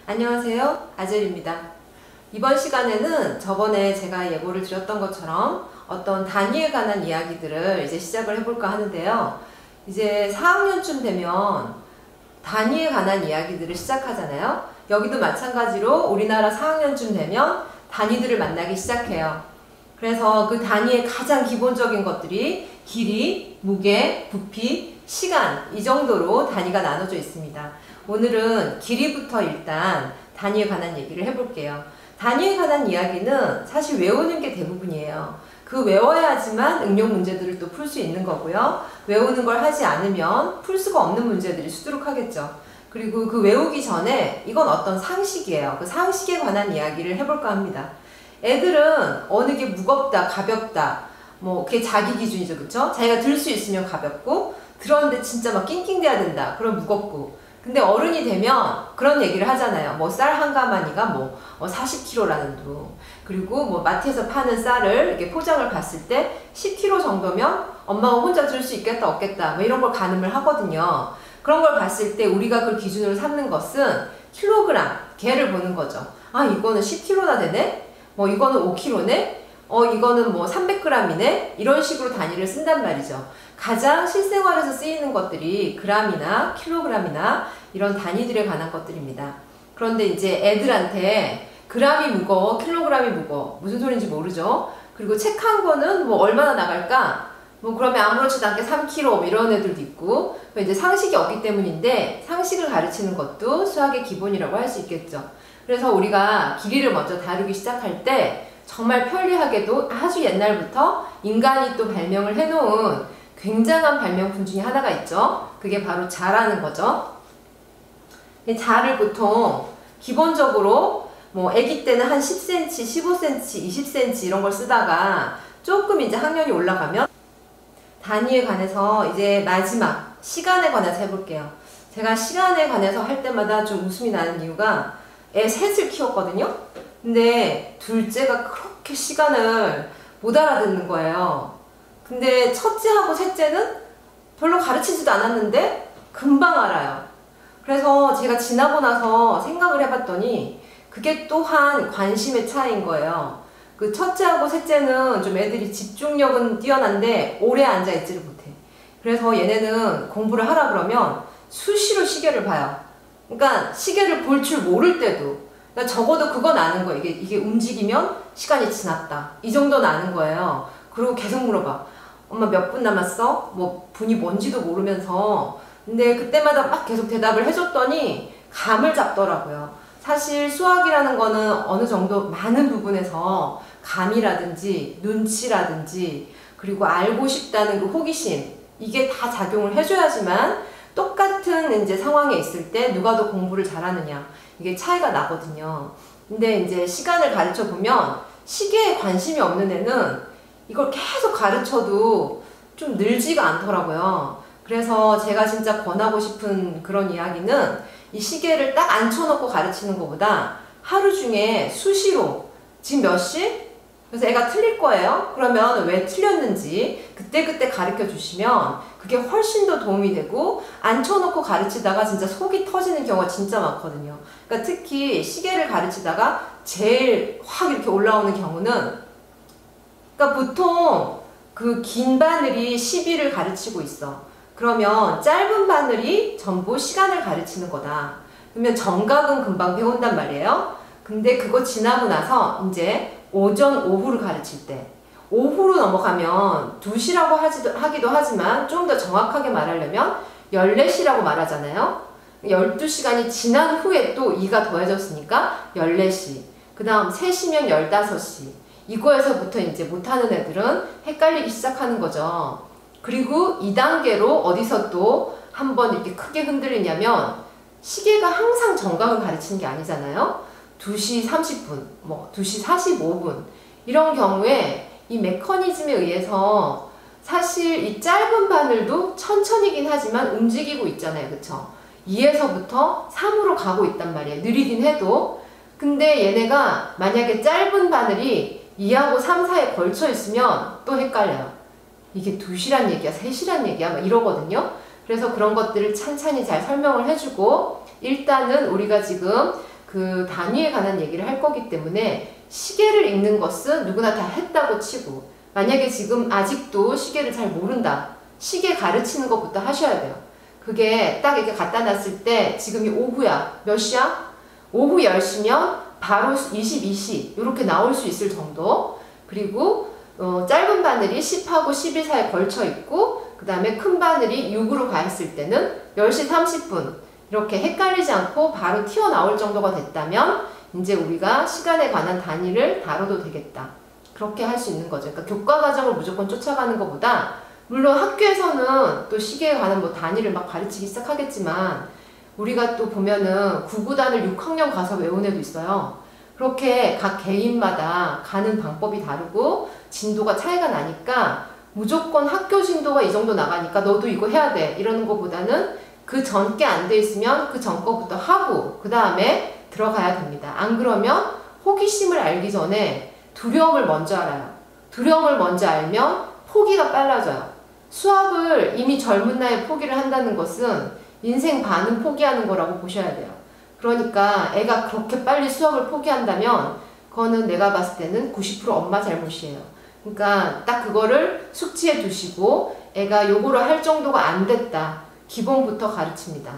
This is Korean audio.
안녕하세요, 아젤입니다. 이번 시간에는 저번에 제가 예고를 드렸던 것처럼 어떤 단위에 관한 이야기들을 이제 시작을 해볼까 하는데요. 이제 4학년쯤 되면 단위에 관한 이야기들을 시작하잖아요. 여기도 마찬가지로 우리나라 4학년쯤 되면 단위들을 만나기 시작해요. 그래서 그 단위의 가장 기본적인 것들이 길이, 무게, 부피, 시간 이 정도로 단위가 나눠져 있습니다. 오늘은 길이부터 일단 단위에 관한 얘기를 해볼게요. 단위에 관한 이야기는 사실 외우는 게 대부분이에요. 그 외워야지만 응용 문제들을 또 풀 수 있는 거고요. 외우는 걸 하지 않으면 풀 수가 없는 문제들이 수두룩하겠죠. 그리고 그 외우기 전에 이건 어떤 상식이에요. 그 상식에 관한 이야기를 해볼까 합니다. 애들은 어느 게 무겁다, 가볍다, 뭐 그게 자기 기준이죠, 그쵸? 자기가 들 수 있으면 가볍고 들었는데 진짜 막 낑낑대야 된다, 그럼 무겁고. 근데 어른이 되면 그런 얘기를 하잖아요. 뭐 쌀 한 가마니가 뭐 40kg라는 둥. 그리고 뭐 마트에서 파는 쌀을 이렇게 포장을 봤을 때 10kg 정도면 엄마가 혼자 들 수 있겠다 없겠다 뭐 이런 걸 가늠을 하거든요. 그런 걸 봤을 때 우리가 그 기준으로 삼는 것은 킬로그램, 개를 보는 거죠. 아, 이거는 10kg나 되네? 뭐 이거는 5kg네? 이거는 뭐 300g이네? 이런 식으로 단위를 쓴단 말이죠. 가장 실생활에서 쓰이는 것들이 그램이나 킬로그램이나 이런 단위들에 관한 것들입니다. 그런데 이제 애들한테 그램이 무거워, 킬로그램이 무거워 무슨 소리인지 모르죠. 그리고 책 한 권은 뭐 얼마나 나갈까? 뭐 그러면 아무렇지도 않게 3kg 뭐 이런 애들도 있고, 이제 상식이 없기 때문인데 상식을 가르치는 것도 수학의 기본이라고 할 수 있겠죠. 그래서 우리가 길이를 먼저 다루기 시작할 때 정말 편리하게도 아주 옛날부터 인간이 또 발명을 해놓은 굉장한 발명품 중에 하나가 있죠. 그게 바로 자라는 거죠. 자를 보통 기본적으로 뭐 아기 때는 한 10cm, 15cm, 20cm 이런 걸 쓰다가 조금 이제 학년이 올라가면 단위에 관해서 이제 마지막 시간에 관해서 해볼게요. 제가 시간에 관해서 할 때마다 좀 웃음이 나는 이유가 애 셋을 키웠거든요. 근데 둘째가 그렇게 시간을 못 알아듣는 거예요. 근데 첫째하고 셋째는 별로 가르치지도 않았는데 금방 알아요. 그래서 제가 지나고 나서 생각을 해봤더니 그게 또한 관심의 차이인 거예요. 그 첫째하고 셋째는 좀 애들이 집중력은 뛰어난데 오래 앉아있지를 못해. 그래서 얘네는 공부를 하라 그러면 수시로 시계를 봐요. 그러니까 시계를 볼 줄 모를 때도, 그러니까 적어도 그건 아는 거예요. 이게 움직이면 시간이 지났다, 이 정도는 아는 거예요. 그리고 계속 물어봐. 엄마 몇 분 남았어? 뭐 분이 뭔지도 모르면서. 근데 그때마다 막 계속 대답을 해줬더니 감을 잡더라고요. 사실 수학이라는 거는 어느 정도 많은 부분에서 감이라든지 눈치라든지 그리고 알고 싶다는 그 호기심, 이게 다 작용을 해줘야지만 똑같은 이제 상황에 있을 때 누가 더 공부를 잘하느냐, 이게 차이가 나거든요. 근데 이제 시간을 가르쳐 보면 시계에 관심이 없는 애는 이걸 계속 가르쳐도 좀 늘지가 않더라고요. 그래서 제가 진짜 권하고 싶은 그런 이야기는 이 시계를 딱 앉혀놓고 가르치는 것보다 하루 중에 수시로 지금 몇 시? 그래서 애가 틀릴 거예요. 그러면 왜 틀렸는지 그때그때 가르쳐 주시면 그게 훨씬 더 도움이 되고, 앉혀놓고 가르치다가 진짜 속이 터지는 경우가 진짜 많거든요. 그러니까 특히 시계를 가르치다가 제일 확 이렇게 올라오는 경우는, 그러니까 보통 그 긴 바늘이 시비를 가르치고 있어. 그러면 짧은 바늘이 전부 시간을 가르치는 거다. 그러면 정각은 금방 배운단 말이에요. 근데 그거 지나고 나서 이제 오전, 오후를 가르칠 때, 오후로 넘어가면 2시라고 하기도 하지만 좀 더 정확하게 말하려면 14시라고 말하잖아요. 12시간이 지난 후에 또 2가 더해졌으니까 14시. 그 다음 3시면 15시. 이거에서부터 이제 못하는 애들은 헷갈리기 시작하는 거죠. 그리고 2단계로 어디서 또 한번 이렇게 크게 흔들리냐면, 시계가 항상 정각을 가르치는 게 아니잖아요. 2시 30분, 뭐 2시 45분 이런 경우에 이 메커니즘에 의해서 사실 이 짧은 바늘도 천천히긴 하지만 움직이고 있잖아요. 그쵸? 2에서부터 3으로 가고 있단 말이에요. 느리긴 해도. 근데 얘네가 만약에 짧은 바늘이 2하고 3 사이에 걸쳐 있으면 또 헷갈려요. 이게 2시란 얘기야, 3시란 얘기야, 막 이러거든요. 그래서 그런 것들을 찬찬히 잘 설명을 해주고, 일단은 우리가 지금 그 그 단위에 관한 얘기를 할 거기 때문에 시계를 읽는 것은 누구나 다 했다고 치고, 만약에 지금 아직도 시계를 잘 모른다. 시계 가르치는 것부터 하셔야 돼요. 그게 딱 이렇게 갖다 놨을 때 지금이 오후야. 몇 시야? 오후 10시면 바로 22시 이렇게 나올 수 있을 정도. 그리고 짧은 바늘이 10하고 11 사이에 걸쳐 있고, 그 다음에 큰 바늘이 6으로 가 있을 때는 10시 30분 이렇게 헷갈리지 않고 바로 튀어나올 정도가 됐다면 이제 우리가 시간에 관한 단위를 다뤄도 되겠다. 그렇게 할 수 있는 거죠. 그러니까 교과 과정을 무조건 쫓아가는 것보다, 물론 학교에서는 또 시계에 관한 뭐 단위를 막 가르치기 시작하겠지만 우리가 또 보면은 구구단을 6학년 가서 외운 애도 있어요. 그렇게 각 개인마다 가는 방법이 다르고 진도가 차이가 나니까 무조건 학교 진도가 이 정도 나가니까 너도 이거 해야 돼 이러는 것보다는 그 전께 안 돼 있으면 그 전 거부터 하고 그 다음에 들어가야 됩니다. 안 그러면 호기심을 알기 전에 두려움을 먼저 알아요. 두려움을 먼저 알면 포기가 빨라져요. 수학을 이미 젊은 나이에 포기를 한다는 것은 인생 반은 포기하는 거라고 보셔야 돼요. 그러니까 애가 그렇게 빨리 수학을 포기한다면 그거는 내가 봤을 때는 90% 엄마 잘못이에요. 그러니까 딱 그거를 숙지해 두시고 애가 요거를 할 정도가 안 됐다. 기본부터 가르칩니다.